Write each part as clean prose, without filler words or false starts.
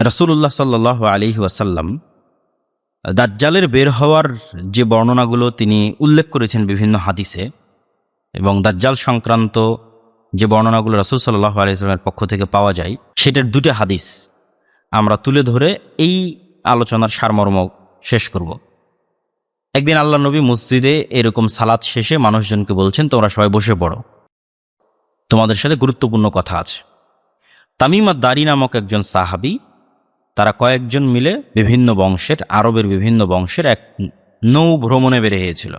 রাসূলুল্লাহ সাল্লাল্লাহু আলাইহি ওয়াসাল্লাম দাজ্জালের বের হওয়ার যে বর্ণনাগুলো তিনি উল্লেখ করেছেন বিভিন্ন হাদিসে, এবং দাজ্জাল সংক্রান্ত যে বর্ণনাগুলো রাসূল সাল্লাল্লাহু আলাইহি ওয়াসাল্লামের পক্ষ থেকে পাওয়া যায়, সেটার দুটো হাদিস আমরা তুলে ধরে এই আলোচনার সারমর্ম শেষ করব। একদিন আল্লাহ নবী মসজিদে এরকম সালাত শেষে মানুষজনকে বলছেন, তোমরা সবাই বসে পড়ো, তোমাদের সাথে গুরুত্বপূর্ণ কথা আছে। তামিম আদ-দারি নামক একজন সাহাবী, তারা কয়েকজন মিলে বিভিন্ন বংশের, আরবের বিভিন্ন বংশের এক নৌ ভ্রমণে বের হয়েছিল।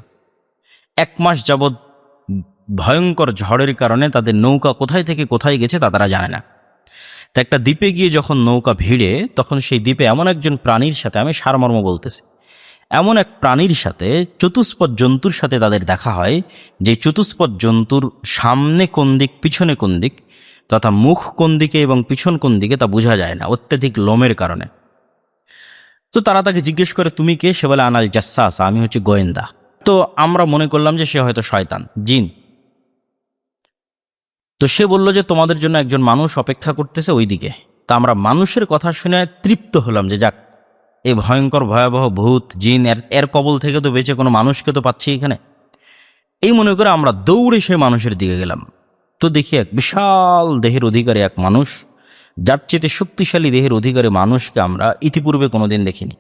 1 মাস যাবৎ ভয়ঙ্কর ঝড়ের কারণে তাদের নৌকা কোথায় থেকে কোথায় গেছে তা তারা জানে না। তা একটা দ্বীপে গিয়ে যখন নৌকা ভিড়ে, তখন সেই দ্বীপে এমন একজন প্রাণীর সাথে, আমি সারমর্ম বলতেছি, এমন এক প্রাণীর সাথে, চতুষ্পদ জন্তুর সাথে তাদের দেখা হয়, যে চতুষ্পদ জন্তুর সামনে কোন দিক পিছনে কোন দিক তথা মুখ কোন দিকে এবং পিছন কোন দিকে তা বোঝা যায় না অত্যাধিক লোমের কারণে। তো তারা তাকে জিজ্ঞেস করে, তুমি কে? সে বলে, আনাল জাসসাস, আমি হচ্ছে গোয়েন্দা। তো আমরা মনে করলাম যে সে হয়তো শয়তান, জিন। তো সে বলল যে তোমাদের জন্য একজন মানুষ অপেক্ষা করতেছে ওই দিকে। তা আমরা মানুষের কথা শুনে তৃপ্ত হলাম যে যাক, এই ভয়ঙ্কর ভয়াবহ ভূত জিন এর কবল থেকে তো বেঁচে কোনো মানুষকে তো পাচ্ছি এখানে। এই মনে করে আমরা দৌড়ে সে মানুষের দিকে গেলাম। তো দেখি এক বিশাল দেহের অধিকারী এক মানুষ, যার চেয়ে শক্তিশালী দেহের অধিকারী মানুষকে আমরা ইতিপূর্বে কোনোদিন দেখিনি,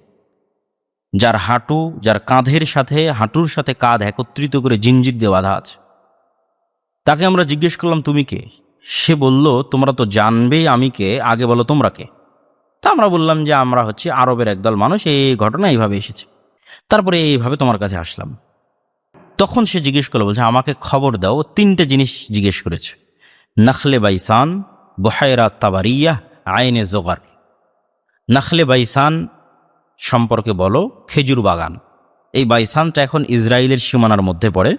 যার হাঁটু, যার কাঁধের সাথে হাঁটুর সাথে কাঁধ একত্রিত করে জিঞ্জির দিয়ে বাঁধা আছে। তাকে আমরা জিজ্ঞেস করলাম, তুমি কে? সে বলল, তোমরা তো জানবেই আমি কে, আগে বলো তোমরা কে। তা আমরা বললাম যে আমরা হচ্ছে আরবের একদল মানুষ, এই ঘটনা এইভাবে এসেছে, তারপরে এইভাবে তোমার কাছে আসলাম। তখন সে জিজ্ঞেস করলো, বলছে আমাকে খবর দাও। 3টে জিনিস জিজ্ঞেস করেছে, নাখলে বাইসান, বুহায়রা তাবারিয়া, আইনে জোগার। নাখলে বাইসান সম্পর্কে বলো, খেজুর বাগান। এই বাইসানটা এখন ইসরায়েলের সীমানার মধ্যে পড়ে।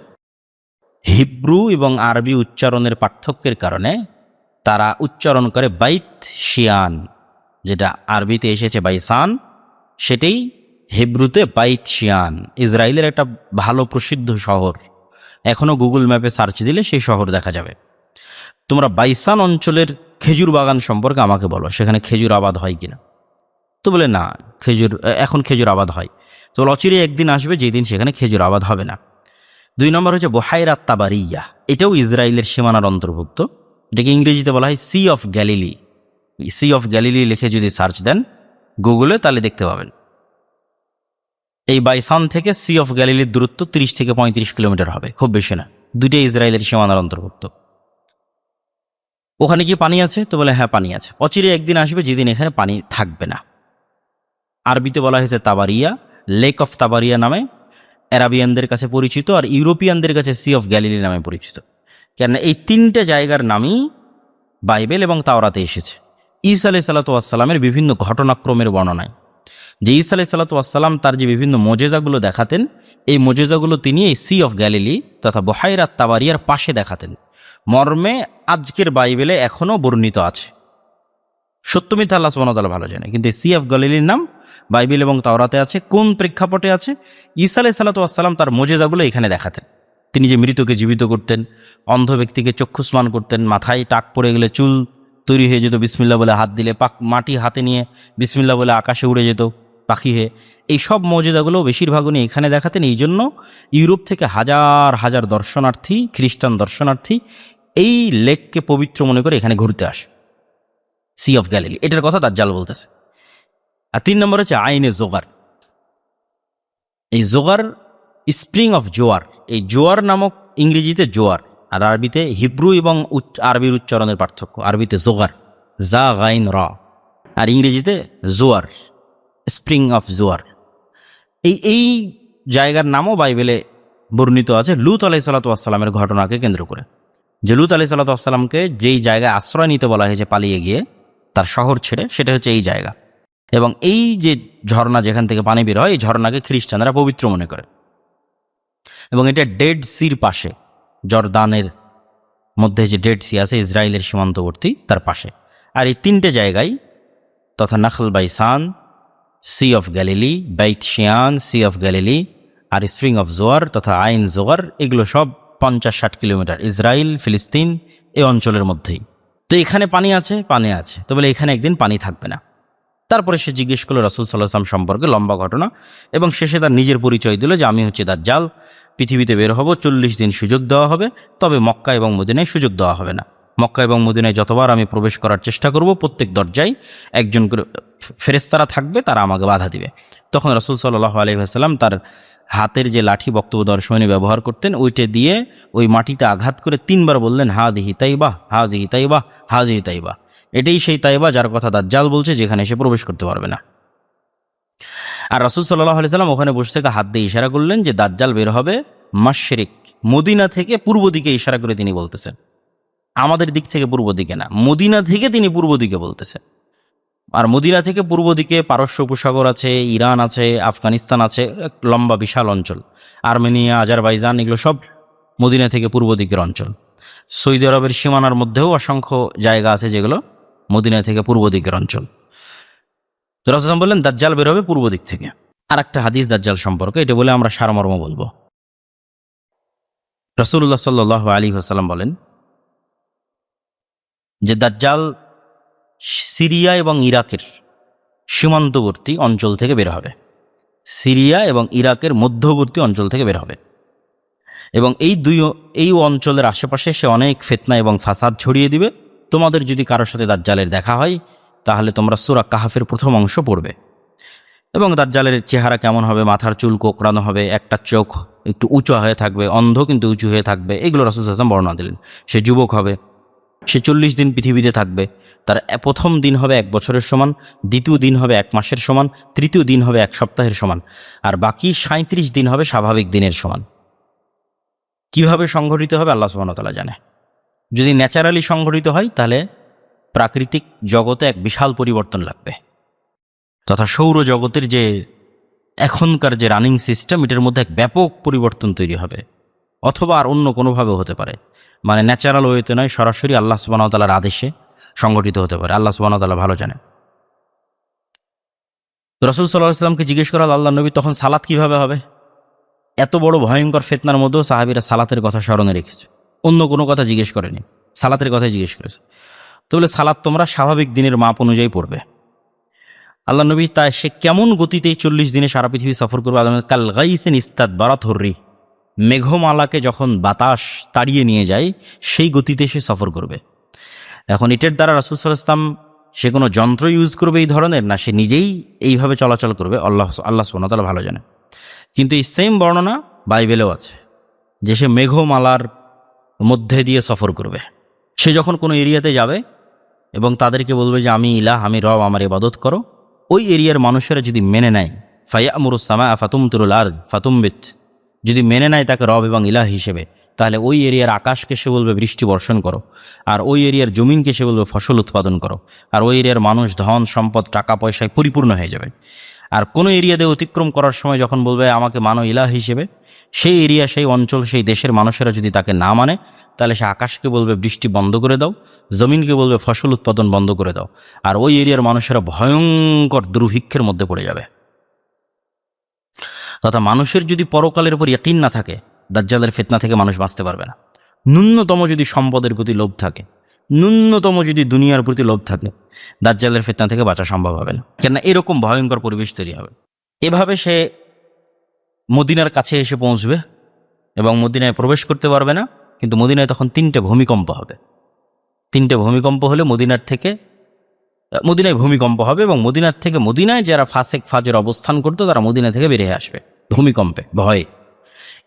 হিব্রু এবং আরবি উচ্চারণের পার্থক্যের কারণে তারা উচ্চারণ করে বাইত শিয়ান, যেটা আরবিতে এসেছে বাইসান, সেটাই হিব্রুতে বাইত শিয়ান। ইসরায়েলের একটা ভালো প্রসিদ্ধ শহর, এখনও গুগল ম্যাপে সার্চ দিলে সেই শহর দেখা যাবে। তোমরা বাইসান অঞ্চলের খেজুর বাগান সম্পর্কে আমাকে বলো, সেখানে খেজুর আবাদ হয় কিনা। তো বলে না, এখন খেজুর আবাদ হয়। তো অচিরে একদিন আসবে যেদিন সেখানে খেজুর আবাদ হবে না। 2 নম্বর হচ্ছে বুহায়রা তাবারিয়া, এটাও ইসরায়েলের সীমানার অন্তর্ভুক্ত। এটাকে ইংরেজিতে বলা হয় sea of Galilee. Sea of Galilee লিখে যদি সার্চ দেন গুগলে, তাহলে দেখতে পাবেন এই বাইসান থেকে সি অফ গ্যালিলির দূরত্ব 30 থেকে 35 কিলোমিটার হবে, খুব বেশি না। 2টাই ইসরায়েলের সীমানার অন্তর্ভুক্ত। ওখানে কি পানি আছে? তো বলে হ্যাঁ, পানি আছে। অচিরে একদিন আসবে যেদিন এখানে পানি থাকবে না। আরবিতে বলা হয়েছে তাবারিয়া, লেক অফ তাবারিয়া নামে অ্যারাবিয়ানদের কাছে পরিচিত, আর ইউরোপিয়ানদের কাছে সি অফ গ্যালিলি নামে পরিচিত। কেননা এই 3টে জায়গার নামই বাইবেল এবং তাওরাতে এসেছে। ঈসা আলাইহিস সালাতু ওয়াস সালামের বিভিন্ন ঘটনাক্রমের বর্ণনায়, যে ঈসা আলাইহিস সালাতু ওয়াস সালাম তার যে বিভিন্ন মোজেজাগুলো দেখাতেন, এই মোজেজাগুলো তিনি এই সি অফ গ্যালিলি তথা বুহায়রা তাবারিয়ার পাশে দেখাতেন। মর্মে আজকের বাইবেলে এখনও বর্ণিত আছে। সত্যমিথ্যা আল্লাহ সুবহানাহু ওয়া তাআলা ভালো জানে, কিন্তু সি অফ গ্যালিলির নাম বাইবেল এবং তাওরাতে আছে। কোন প্রেক্ষাপটে আছে? ঈসা আলাইহিস সালাতু ওয়াস সালাম তার মোজেজাগুলো এখানে দেখাতেন। তিনি যে মৃতকে জীবিত করতেন, অন্ধ ব্যক্তিকে চক্ষুস্মান করতেন, মাথায় টাক পড়ে গেলে চুল তৈরি হয়ে যেত বিসমিল্লাহ বলে হাত দিলে, মাটি হাতে নিয়ে বিসমিল্লাহ বলে আকাশে উড়ে যেত পাখি হয়ে। এই সব মৌজেদাগুলো বেশিরভাগ উনি এখানে দেখাতেন। এই জন্য ইউরোপ থেকে হাজার হাজার দর্শনার্থী, খ্রিস্টান দর্শনার্থী এই লেককে পবিত্র মনে করে এখানে ঘুরতে আসে। সি অফ গ্যালিলি, এটার কথা দাজ্জাল বলতেছে। আর 3 নম্বর হচ্ছে আইনে জোগার। এই জোগার স্প্রিং অফ জোয়ার, এই জোয়ার নামক ইংরেজিতে জোয়ার, আর আরবিতে, হিব্রু এবং আরবির উচ্চারণের পার্থক্য, আরবিতে জোগার, জা গাইন র, আর ইংরেজিতে জোয়ার, স্প্রিং অফ জোয়ার। এই জায়গার নামও বাইবেলে বর্ণিত আছে লূত আলাইহিস সালাতু ওয়াস সালামের ঘটনাকে কেন্দ্র করে। যে লূত আলাইহিস সালাতু ওয়াস সালামকে যেই জায়গায় আশ্রয় নিতে বলা হয়েছে পালিয়ে গিয়ে তার শহর ছেড়ে, সেটা হচ্ছে এই জায়গা। এবং এই যে ঝর্ণা যেখান থেকে পানি বের হয়, এই ঝর্ণাকে খ্রিস্টানরা পবিত্র মনে করে। এবং এটা ডেড সির পাশে, জর্দানের মধ্যে যে ডেড সি আছে ইসরায়েলের সীমান্তবর্তী, তার পাশে। আর এই 3টে জায়গায় তথা নাখল বাইসান, সি অফ গ্যালিলি, বাইত শিয়ান, সি অফ গ্যালিলি, আর স্প্রিং অফ জোয়ার তথা আইন জোয়ার, এগুলো সব 50-60 কিলোমিটার ইসরায়েল ফিলিস্তিন এই অঞ্চলের মধ্যেই। তো এখানে পানি আছে, পানি আছে। তো বলে এখানে একদিন পানি থাকবে না। তা তারপরে সে জিজ্ঞেস করলো রাসূল সাল্লাল্লাহু আলাইহি ওয়াসাল্লাম সম্পর্কে লম্বা ঘটনা, এবং শেষে তার নিজের পরিচয় দিল যে আমি হচ্ছে দাজ্জাল, পৃথিবীতে বের হব, 40 দিন সুযোগ দেওয়া হবে, তবে মক্কা এবং মদিনায় সুযোগ দেওয়া হবে না। মক্কা এবং মদিনায় যতবার আমি প্রবেশ করার চেষ্টা করব, প্রত্যেক দরজায় একজন করে ফেরেশতারা থাকবে, তারা আমাকে বাধা দিবে। তখন রাসূল সাল্লাল্লাহু আলাইহি ওয়াসাল্লাম তার হাতের যে লাঠি বক্তব্য দেওয়ার সময় ব্যবহার করতেন, ওইটা দিয়ে ওই মাটিতে আঘাত করে 3 বার বললেন, হাযিহি তাইবা, হাযিহি তাইবা, হাযিহি তাইবা। এটাই সেই তাইবা যার কথা দাজ্জাল বলছে, যেখানে এসে প্রবেশ করতে পারবে না। আর রাসূল সাল্লাল্লাহু আলাইহি ওয়াসাল্লাম ওখানে বসে থেকে হাত দিয়ে ইশারা করলেন যে দাজ্জাল বের হবে মাশরিক, মদিনা থেকে পূর্ব দিকে ইশারা করে তিনি বলতেছেন, আমাদের দিক থেকে পূর্ব দিকে না, মদিনা থেকে তিনি পূর্ব দিকে বলতেছেন। আর মদিনা থেকে পূর্ব দিকে পারস্য উপসাগর আছে, ইরান আছে, আফগানিস্তান আছে, এক লম্বা বিশাল অঞ্চল, আর্মেনিয়া, আজারবাইজান, এগুলো সব মদিনা থেকে পূর্ব দিকের অঞ্চল। সৌদি আরবের সীমানার মধ্যেও অসংখ্য জায়গা আছে যেগুলো মদিনা থেকে পূর্ব দিকের অঞ্চল। তো রাসূল সাল্লাল্লাহু আলাইহি ওয়াসাল্লাম বললেন দাজ্জাল বের হবে পূর্ব দিক থেকে। আর একটা হাদিস দাজ্জাল সম্পর্কে, এটা বলে আমরা সারমর্ম বলবো। রাসূলুল্লাহ সাল্লাল্লাহু আলাইহি ওয়াসাল্লাম বলেন যে দাজ্জাল সিরিয়া এবং ইরাকের সীমান্তবর্তী অঞ্চল থেকে বের হবে, সিরিয়া এবং ইরাকের মধ্যবর্তী অঞ্চল থেকে বের হবে, এবং এই অঞ্চলের আশেপাশে সে অনেক ফিতনা এবং ফাসাদ ছড়িয়ে দিবে। তোমাদের যদি কারোর সাথে দাজ্জালের দেখা হয়, তাহলে তোমরা সূরা কাহাফের প্রথম অংশ পড়বে। এবং দাজ্জালের চেহারা কেমন হবে, মাথার চুল কোঁকড়ানো হবে, একটা চোখ একটু উঁচু হয়ে থাকবে, অন্ধ কিন্তু উঁচু হয়ে থাকবে, এগুলো রাসূল সাল্লাল্লাহু আলাইহি ওয়াসাল্লাম বর্ণনা দিলেন। সে যুবক হবে, সে 40 দিন পৃথিবীতে থাকবে। তার প্রথম দিন হবে 1 বছরের সমান, দ্বিতীয় দিন হবে 1 মাসের সমান, তৃতীয় দিন হবে 1 সপ্তাহের সমান, আর বাকি 37 দিন হবে স্বাভাবিক দিনের সমান। কিভাবে সংঘটিত হবে আল্লাহ সুবহানাহু ওয়া তাআলা জানে। যদি ন্যাচারালি সংঘটিত হয়, তাহলে প্রাকৃতিক জগতে এক বিশাল পরিবর্তন লাগবে, তথা সৌরজগতের যে এখনকার যে রানিং সিস্টেম, এটার মধ্যে এক ব্যাপক পরিবর্তন তৈরি হবে। অথবা আর অন্য কোনোভাবেও হতে পারে, মানে ন্যাচারাল ওয়েতে নয়, সরাসরি আল্লাহ সুবহানাহু ওয়া তাআলার আদেশে সংগঠিত হতে পারে। আল্লাহ সুবহানাহু ওয়া তাআলা ভালো জানেন। রাসূল সাল্লাল্লাহু আলাইহি ওয়াসাল্লামকে জিজ্ঞেস করা আল্লাহ নবী, তখন সালাত কিভাবে হবে? এত বড় ভয়ঙ্কর ফিতনার মধ্যেও সাহাবীরা সালাতের কথা স্মরণে রেখেছে, অন্য কোনো কথা জিজ্ঞেস করেনি, সালাতের কথাই জিজ্ঞেস করেছে। তো বলে সালাত তোমরা স্বাভাবিক দিনের মাপ অনুযায়ী পড়বে। আল্লাহ নবী তাই সে কেমন গতিতেই 40 দিনে সারা পৃথিবী সফর করবে? কাল গাইসিন ইস্তাদবারাত হুররি, মেঘমালাকে যখন বাতাস তাড়িয়ে নিয়ে যায় সেই গতিতে সে সফর করবে। এখন এটার দ্বারা রাসূল সাল্লাল্লাহু আলাইহি ওয়াসাল্লাম সে কোনো যন্ত্র ইউজ করবে এই ধরনের, না সে নিজেই এইভাবে চলাচল করবে, আল্লাহ সুবহানাহু ওয়া তাআলা ভালো জানে। কিন্তু এই সেম বর্ণনা বাইবেলেও আছে যে সে মেঘমালার মধ্যে দিয়ে সফর করবে। সে যখন কোনো এরিয়াতে যাবে এবং তাদেরকে বলবে যে আমি ইলাহ, আমি রব, আমার ইবাদত করো, ওই এরিয়ার মানুষেরা যদি মেনে নেয়, ফায়ামুরুস সামা ফাতুমতিরুল আরদ ফাতুমবিত, যদি মেনে নেয় তাকে রব এবং ইলাহ হিসেবে, তাহলে ওই এরিয়ার আকাশকে সে বলবে বৃষ্টি বর্ষণ করো, আর ওই এরিয়ার জমিনকে সে বলবে ফসল উৎপাদন করো, আর ওই এরিয়ার মানুষ ধন সম্পদ টাকা পয়সায় পরিপূর্ণ হয়ে যাবে। আর কোনো এরিয়াতে অতিক্রম করার সময় যখন বলবে আমাকে মানো ইলাহ হিসেবে, সেই এরিয়া, সেই অঞ্চল, সেই দেশের মানুষেরা যদি তাকে না মানে, তাহলে সে আকাশকে বলবে বৃষ্টি বন্ধ করে দাও, জমিনকে বলবে ফসল উৎপাদন বন্ধ করে দাও, আর ওই এরিয়ার মানুষেরা ভয়ঙ্কর দুর্ভিক্ষের মধ্যে পড়ে যাবে। তথা মানুষের যদি পরকালের উপর ইয়াকিন না থাকে, দাজ্জালের ফিতনা থেকে মানুষ বাঁচতে পারবে না। ন্যূনতম যদি সম্পদের প্রতি লোভ থাকে, ন্যূনতম যদি দুনিয়ার প্রতি লোভ থাকে, দাজ্জালের ফিতনা থেকে বাঁচা সম্ভব হবে না, কেননা এরকম ভয়ঙ্কর পরিবেশ তৈরি হবে। এভাবে সে মদিনার কাছে এসে পৌঁছবে এবং মদিনায় প্রবেশ করতে পারবে না। কিন্তু মদিনায় তখন 3টে ভূমিকম্প হবে। 3টে ভূমিকম্প হলে মদিনায় ভূমিকম্প হবে, এবং মদিনার থেকে, মদিনায় যারা ফাসেক ফাজের অবস্থান করতো তারা মদিনা থেকে বেরিয়ে আসবে ভূমিকম্পে ভয়ে।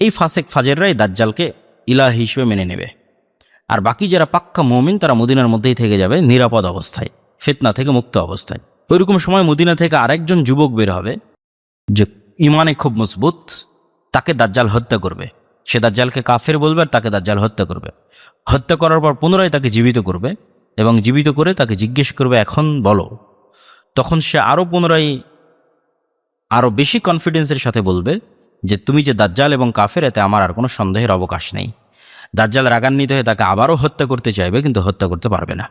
এই ফাসেক ফাজেররাই দাজ্জালকে ইলাহ হিসেবে মেনে নেবে, আর বাকি যারা পাক্কা মুমিন তারা মদিনার মধ্যেই থেকে যাবে নিরাপদ অবস্থায়, ফিতনা থেকে মুক্ত অবস্থায়। ওইরকম সময় মদিনা থেকে আরেকজন যুবক বের হবে যে ইমানে খুব মজবুত, তাকে দাজ্জাল হত্যা করবে। সে দাজ্জালকে কাফের বলবে আর তাকে দাজ্জাল হত্যা করবে। হত্যা করার পর পুনরায় তাকে জীবিত করবে, এবং জীবিত করে তাকে জিজ্ঞেস করবে এখন বলো। তখন সে পুনরায় আরও বেশি কনফিডেন্সের সাথে বলবে যে তুমি যে দাজ্জাল এবং কাফের, এতে আমার আর কোনো সন্দেহের অবকাশ নেই। দাজ্জাল রাগান্বিত হয়ে তাকে আবারও হত্যা করতে চাইবে, কিন্তু হত্যা করতে পারবে না।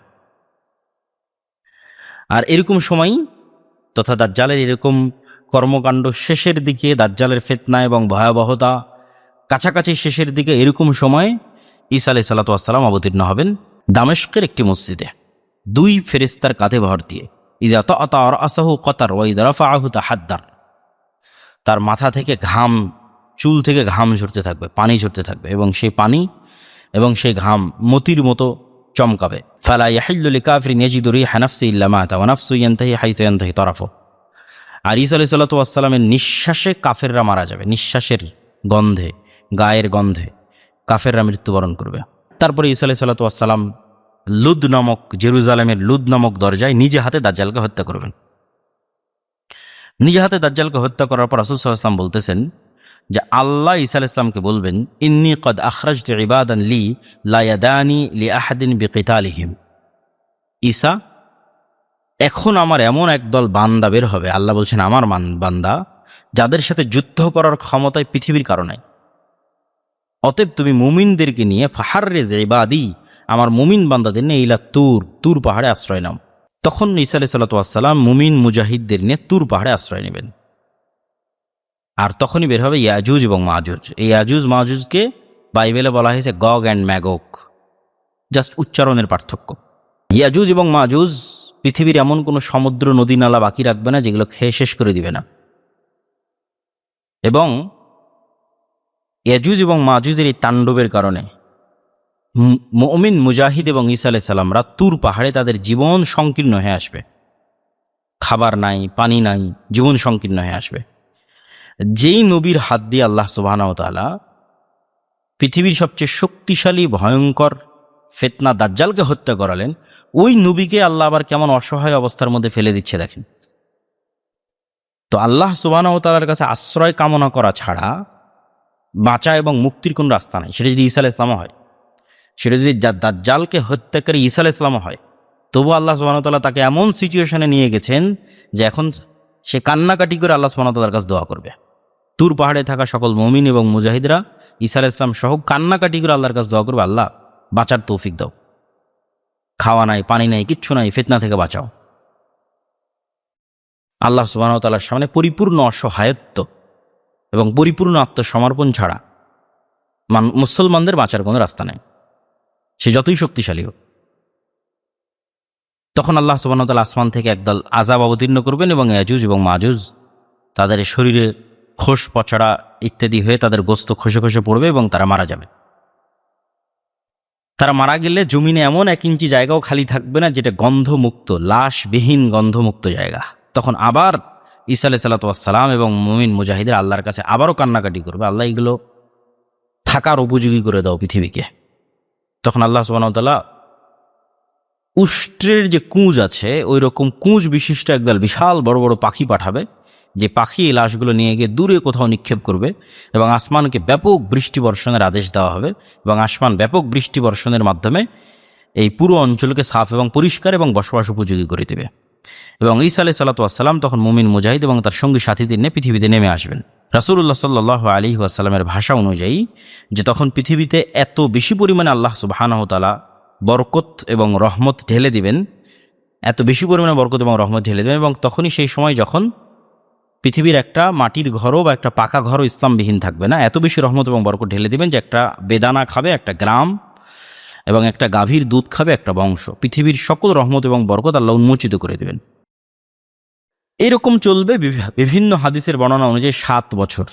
আর এরকম সময়, তথা দাজ্জালের এরকম কর্মকাণ্ড শেষের দিকে, দাজ্জালের ফিতনা এবং ভয়াবহতা কাছাকাছি শেষের দিকে, এরকম সময় ঈসা আলাইহিস সালাতু ওয়াস সালাম অবতীর্ণ হবেন দামেস্কের একটি মসজিদে 2 ফেরেশতার কাঁধে ভর দিয়ে। ইজা তাআতা রাসাহু কতার ওয়া ইযা রাফাআহু তাহাদ্দার, তার মাথা থেকে ঘাম, চুল থেকে ঘাম ঝরতে থাকবে, পানি ঝরতে থাকবে, এবং সেই পানি এবং সেই ঘাম মতির মতো চমকাবে। ফালা ইয়াহিল্লু লিকাফিরিন ইয়াজিদু রিহা নাফসি ইল্লা মাতা ওয়া নাফসু ইয়ানতাহি হাইসু ইয়ানতাহি তারাফু। আর ঈসা আলাইহিস সালাতু ওয়াস সালামের নিঃশ্বাসে কাফেররা মারা যাবে, নিঃশ্বাসের গন্ধে, গায়ের গন্ধে কাফেররা মৃত্যুবরণ করবে। তারপরে ঈসা আলাইহিস সালাতু ওয়াস সালাম লুদ নামক, জেরুজালেমের লুদ নামক দরজায় নিজে হাতে দাজ্জালকে হত্যা করবেন। নিজে হাতে দাজ্জালকে হত্যা করার পর রাসূল সাল্লাল্লাহু আলাইহি ওয়াসাল্লাম বলতেছেন যে আল্লাহ ঈসা আলাইহিস সালামকে বলবেন, ইন্নী কদ আখরাজতু ইবাদান লি লা ইয়াদানি লি আহাদিন বিকিতালিহিম। ঈসা, এখন আমার এমন একদল বান্দা বের হবে, আল্লাহ বলছেন আমার বান্দা, যাদের সাথে যুদ্ধ করার ক্ষমতায় পৃথিবীর কারণে। অতএব তুমি মুমিনদেরকে নিয়ে ফাহাররিজ ইবাদি, আমার মুমিন বান্দাদের নিয়ে ইলা তুর পাহাড়ে আশ্রয় নাও। তখন ঈসা আলাইহিস সালাতু ওয়াস সালাম মুমিন মুজাহিদদের নিয়ে তুর পাহাড়ে আশ্রয় নেবেন। আর তখনই বের হবে ইয়াজুজ এবং মাজুজ। এই ইয়াজুজ মাজুজকে বাইবেলে বলা হয়েছে গগ অ্যান্ড ম্যাগগ, জাস্ট উচ্চারণের পার্থক্য। ইয়াজুজ এবং মাজুজ পৃথিবীর এমন কোনো সমুদ্র, নদী, নালা বাকি রাখবে না যেগুলো খেয়ে শেষ করে দিবে না। এবং ইয়াজুজ এবং মাজুজের এই তাণ্ডবের কারণে মুমিন মুজাহিদ এবং ঈসা আলাইহিস সালামরা তুর পাহাড়ে তাদের জীবন সংকীর্ণ হয়ে আসবে। খাবার নাই, পানি নাই, জীবন সংকীর্ণ হয়ে আসবে। যেই নবীর হাত দিয়ে আল্লাহ সুবহানাহু ওয়া তাআলা পৃথিবীর সবচেয়ে শক্তিশালী ভয়ঙ্কর ফিতনা দাজ্জালকে হত্যা করালেন, ওই নবীকে আল্লাহ আবার কেমন অসহায় অবস্থার মধ্যে ফেলে দিচ্ছে দেখেন। তো আল্লাহ সুবহানাহু ওয়া তাআলার কাছে আশ্রয় কামনা করা ছাড়া বাঁচা এবং মুক্তির কোন রাস্তা নাই। সেটা যদি ঈসা আলাইহিস সালাম হয়, সেটা যদি দাজ্জালকে হত্যাকারী ঈসা আলাইহিস সালাম হয়, তবু আল্লাহ সুবহানাহু ওয়া তাআলা তাকে এমন সিচুয়েশনে নিয়ে গেছেন যে এখন সে কান্নাকাটি করে আল্লাহ সুবহানাহু ওয়া তাআলার কাছে দোয়া করবে। তুর পাহাড়ে থাকা সকল মুমিন এবং মুজাহিদরা ঈসা আলাইহিস সালাম সহ কান্নাকাটি করে আল্লাহর কাছে দোয়া করবে, আল্লাহ বাঁচার তৌফিক দাও, খাওয়া নাই, পানি নাই, কিচ্ছু নাই, ফিতনা থেকে বাঁচাও। আল্লাহ সুবহানাহু ওয়া তাআলার সামনে পরিপূর্ণ অসহায়ত্ব এবং পরিপূর্ণ আত্মসমর্পণ ছাড়া মুসলমানদের বাঁচার কোনো রাস্তা নেই, সে যতই শক্তিশালী হোক। তখন আল্লাহ সুবহানাহু ওয়া তাআলা আসমান থেকে একদল আযাব অবতীর্ণ করবেন এবং ইয়াজুজ এবং মাজুজ তাদের শরীরে খোস পচড়া ইত্যাদি হয়ে তাদের গোস্ত খসে খসে পড়বে এবং তারা মারা যাবে। তারা মারা গেলে জমিনে এমন 1 ইঞ্চি জায়গাও খালি থাকবে না যেটা গন্ধমুক্ত, লাশবিহীন গন্ধমুক্ত জায়গা। তখন আবার ঈসা আলাইহিস সালাতু ওয়াস সালাম এবং মুমিন মুজাহিদের আল্লাহর কাছে আবারও কান্নাকাটি করবে, আল্লাহ এগুলো থাকার উপযোগী করে দাও পৃথিবীকে। তখন আল্লাহ সুবহানাহু ওয়া তাআলা উষ্ট্রের যে কুঁজ আছে ওই রকম কুঁজ বিশিষ্ট একদল বিশাল বড় বড় পাখি পাঠাবে, যে পাখি এই লাশগুলো নিয়ে গিয়ে দূরে কোথাও নিক্ষেপ করবে এবং আসমানকে ব্যাপক বৃষ্টি বর্ষণের আদেশ দেওয়া হবে এবং আসমান ব্যাপক বৃষ্টি বর্ষণের মাধ্যমে এই পুরো অঞ্চলকে সাফ এবং পরিষ্কার এবং বসবাস উপযোগী করে দেবে। এবং ঈসা আলাইহিস সালাতু ওয়াস সালাম তখন মুমিন মুজাহিদ এবং তার সঙ্গী সাথীদের নিয়ে পৃথিবীতে নেমে আসবেন। রাসূলুল্লাহ সাল্লাল্লাহু আলাইহি ওয়াসাল্লামের ভাষা অনুযায়ী যে তখন পৃথিবীতে এত বেশি পরিমাণে আল্লাহ সুবহানাহু ওয়া তাআলা বরকত এবং রহমত ঢেলে দিবেন, এত বেশি পরিমাণে বরকত এবং রহমত ঢেলে দেবেন, এবং তখনই সেই সময় যখন পৃথিবীর একটা মাটির ঘরও বা একটা পাকা ঘরও ইসলামবিহীন থাকবে না, এত বেশি রহমত এবং বরকত ঢেলে দিবেন যে একটা বেদানা খাবে একটা গ্রাম এবং একটা গাভীর দুধ খাবে একটা বংশ। পৃথিবীর সকল রহমত এবং বরকত আল্লাহ উন্মোচিত করে দেবেন। এরকম চলবে বিভিন্ন হাদিসের বর্ণনা অনুযায়ী 7 বছর,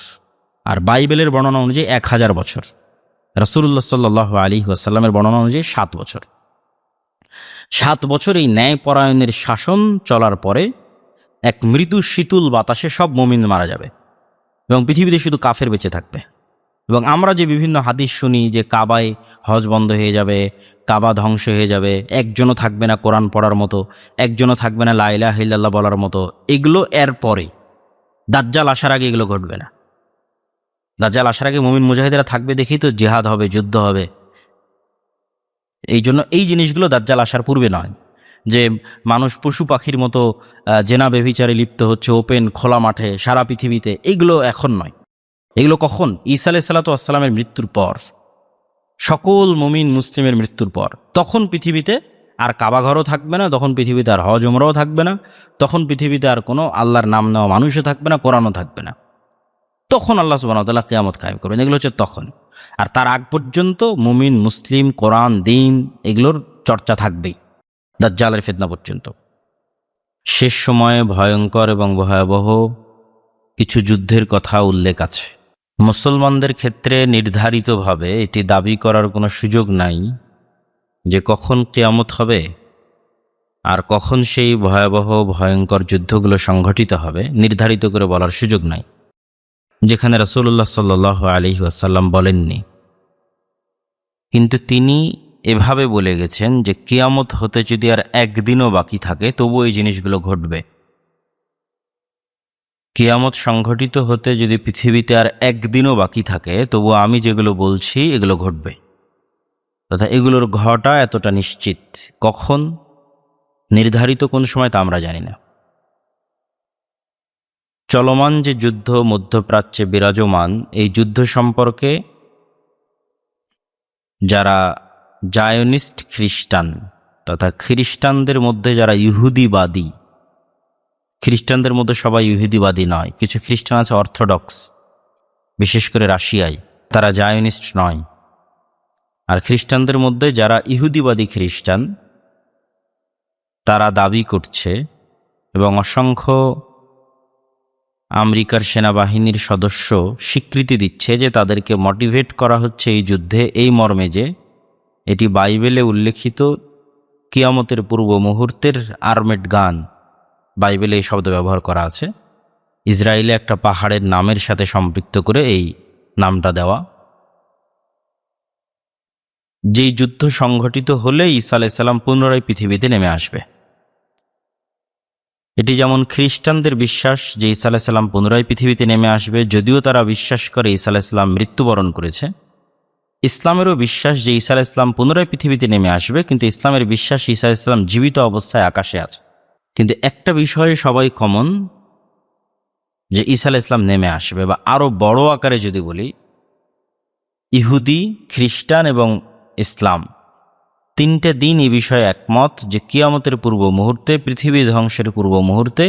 আর বাইবেলের বর্ণনা অনুযায়ী 1000 বছর। রাসূলুল্লাহ সাল্লাল্লাহু আলাইহি ওয়াসাল্লামের বর্ণনা অনুযায়ী 7 বছর। 7 বছর এই ন্যায়পরায়ণের শাসন চলার পরে এক মৃদু শীতল বাতাসে সব মুমিন মারা যাবে এবং পৃথিবীতে শুধু কাফের বেঁচে থাকবে। এবং আমরা যে বিভিন্ন হাদিস শুনি যে কাবায় হজ বন্ধ হয়ে যাবে, কাবা ধ্বংস হয়ে যাবে, একজনও থাকবে না কোরআন পড়ার মতো, একজনও থাকবে না লা ইলাহা ইল্লাল্লাহ বলার মতো, এগুলো এর পরে দাজ্জাল আসার আগে এগুলো ঘটবে না। দাজ্জাল আসার আগে মুমিন মুজাহিদেরা থাকবে দেখেই তো জিহাদ হবে, যুদ্ধ হবে। এই জন্য এই জিনিসগুলো দাজ্জাল আসার পূর্বে নয়, যে মানুষ পশু পাখির মতো জেনা ব্যভিচারে লিপ্ত হচ্ছে ওপেন খোলা মাঠে সারা পৃথিবীতে, এইগুলো এখন নয়। এগুলো কখন? ঈসা আলাইহিস সালাতু ওয়াস সালামের মৃত্যুর পর, সকল মুমিন মুসলিমের মৃত্যুর পর। তখন পৃথিবীতে আর কাবাঘরও থাকবে না, তখন পৃথিবীতে আর হজ উমরাও থাকবে না, তখন পৃথিবীতে আর কোনো আল্লাহর নাম নেওয়া মানুষও থাকবে না, কোরআনও থাকবে না। তখন আল্লাহ সুবহানাহু ওয়া তাআলা কিয়ামত কায়েম করবেন। এগুলো হচ্ছে তখন। আর তার আগ পর্যন্ত মুমিন মুসলিম কোরআন দিন এগুলোর চর্চা থাকবেই দাজ্জালের ফিতনা পর্যন্ত। শেষ সময়ে ভয়ঙ্কর এবং ভয়াবহ কিছু যুদ্ধের কথা উল্লেখ আছে। মুসলমানদের ক্ষেত্রে নির্ধারিতভাবে এটি দাবি করার কোনো সুযোগ নাই যে কখন কিয়ামত হবে আর কখন সেই ভয়াবহ ভয়ঙ্কর যুদ্ধগুলো সংঘটিত হবে, নির্ধারিত করে বলার সুযোগ নাই, যেখানে রাসূলুল্লাহ সাল্লাল্লাহু আলাইহি ওয়াসাল্লাম বলেননি। কিন্তু তিনি এভাবে বলে গেছেন যে কিয়ামত হতে যদি আর একদিনও বাকি থাকে তবু এই জিনিসগুলো ঘটবে। কিয়ামত সংঘটিত হতে যদি পৃথিবীতে আর একদিনও বাকি থাকে তবু আমি যেগুলো বলছি এগুলো ঘটবে, তথা এগুলোর ঘটা এতটা নিশ্চিত। কখন, নির্ধারিত কোন সময় তা আমরা জানি না। চলমান যে যুদ্ধ মধ্যপ্রাচ্যে বিরাজমান, এই যুদ্ধ সম্পর্কে যারা জায়নিস্ট খ্রিস্টান তথা খ্রিস্টানদের মধ্যে যারা ইহুদিবাদী, খ্রিস্টানদের মধ্যে সবাই ইহুদিবাদী নয়, কিছু খ্রিস্টান আছে অর্থোডক্স, বিশেষ করে রাশিয়ায়, তারা জায়নিস্ট নয়। আর খ্রিস্টানদের মধ্যে যারা ইহুদিবাদী খ্রিস্টান, তারা দাবি করছে এবং অসংখ্য আমেরিকার সেনাবাহিনীর সদস্য স্বীকৃতি দিচ্ছে যে তাদেরকে মোটিভেট করা হচ্ছে এই যুদ্ধে এই মর্মে যে এটি বাইবেলে উল্লেখিত কিয়ামতের পূর্ব মুহূর্তের আর্মেড গান, বাইবেলে এই শব্দ ব্যবহার করা আছে, ইসরায়েলে একটা পাহাড়ের নামের সাথে সম্পৃক্ত করে এই নামটা দেওয়া, যেই যুদ্ধ সংঘটিত হলে ঈসা আলাইহিস সালাম পুনরায় পৃথিবীতে নেমে আসবে। এটি যেমন খ্রিস্টানদের বিশ্বাস যে ঈসা আলাইহিস সালাম পুনরায় পৃথিবীতে নেমে আসবে, যদিও তারা বিশ্বাস করে ঈসা আলাইহিস সালাম মৃত্যুবরণ করেছে। ইসলামেরও বিশ্বাস যে ঈসা আলাইহিস সালাম পুনরায় পৃথিবীতে নেমে আসবে, কিন্তু ইসলামের বিশ্বাস ঈসা আলাইহিস সালাম জীবিত অবস্থায় আকাশে আছে। কিন্তু একটা বিষয়ে সবাই কমন, যে ঈসা আলাইহিস সালাম নেমে আসবে, বা আরও বড় আকারে যদি বলি, ইহুদি, খ্রিস্টান এবং ইসলাম তিনটে দিন এই বিষয়ে একমত যে কিয়ামতের পূর্ব মুহূর্তে, পৃথিবী ধ্বংসের পূর্ব মুহূর্তে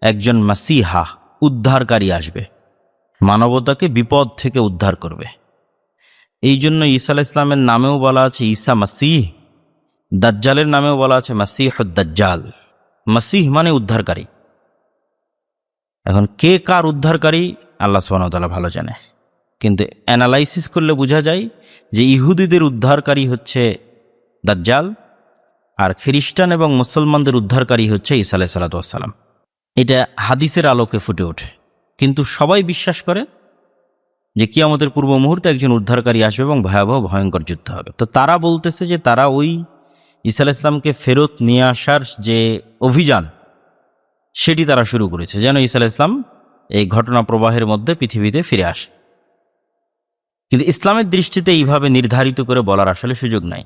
একজন মাসিহা, উদ্ধারকারী আসবে, মানবতাকে বিপদ থেকে উদ্ধার করবে। এই জন্য ঈসা আলাইহিস সালামের নামেও বলা আছে ঈসা মাসিহ, দাজ্জালের নামেও বলা আছে মাসিহুদ দাজ্জাল। মাসিহ মানে উদ্ধারকারী। এখন কে কার উদ্ধারকারী আল্লাহ সুবহানাহু ওয়া তাআলা ভালো জানে, কিন্তু অ্যানালাইসিস করলে বোঝা যায় যে ইহুদিদের উদ্ধারকারী হচ্ছে দাজ্জাল, আর খ্রিস্টান এবং মুসলমানদের উদ্ধারকারী হচ্ছে ঈসা আলাইহিস সালাতু ওয়াস সালাম। এটা হাদিসের আলোকে ফুটে ওঠে, কিন্তু সবাই বিশ্বাস করে যে কিয়ামতের পূর্ব মুহূর্তে একজন উদ্ধারকারী আসবে এবং ভয়াবহ ভয়ঙ্কর যুদ্ধ হবে। তো তারা বলতেছে যে তারা ওই ঈসা আলাইহিস সালামকে ফেরত নিয়ে আসার যে অভিযান, সেটি তারা শুরু করেছে, যেন ঈসা আলাইহিস সালাম এই ঘটনা প্রবাহের মধ্যে পৃথিবীতে ফিরে আসে। কিন্তু ইসলামের দৃষ্টিতে এইভাবে নির্ধারিত করে বলার আসলে সুযোগ নাই।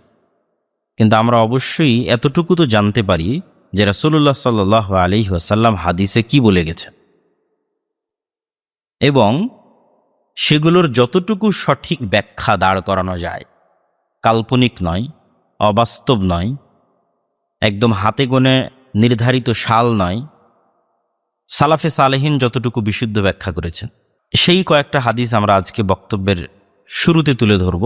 কিন্তু আমরা অবশ্যই এতটুকু তো জানতে পারি যে রাসূলুল্লাহ সাল্লাল্লাহু আলাইহি ওয়াসাল্লাম হাদিসে কি বলে গেছেন, এবং সেগুলোর যতটুকু সঠিক ব্যাখ্যা দাঁড় করানো যায়, কাল্পনিক নয়, অবাস্তব নয়, একদম হাতে গোনে নির্ধারিত সাল নয়, সালাফে সালেহিন যতটুকু বিশুদ্ধ ব্যাখ্যা করেছেন, সেই কয়েকটা হাদিস আমরা আজকে বক্তব্যের শুরুতে তুলে ধরব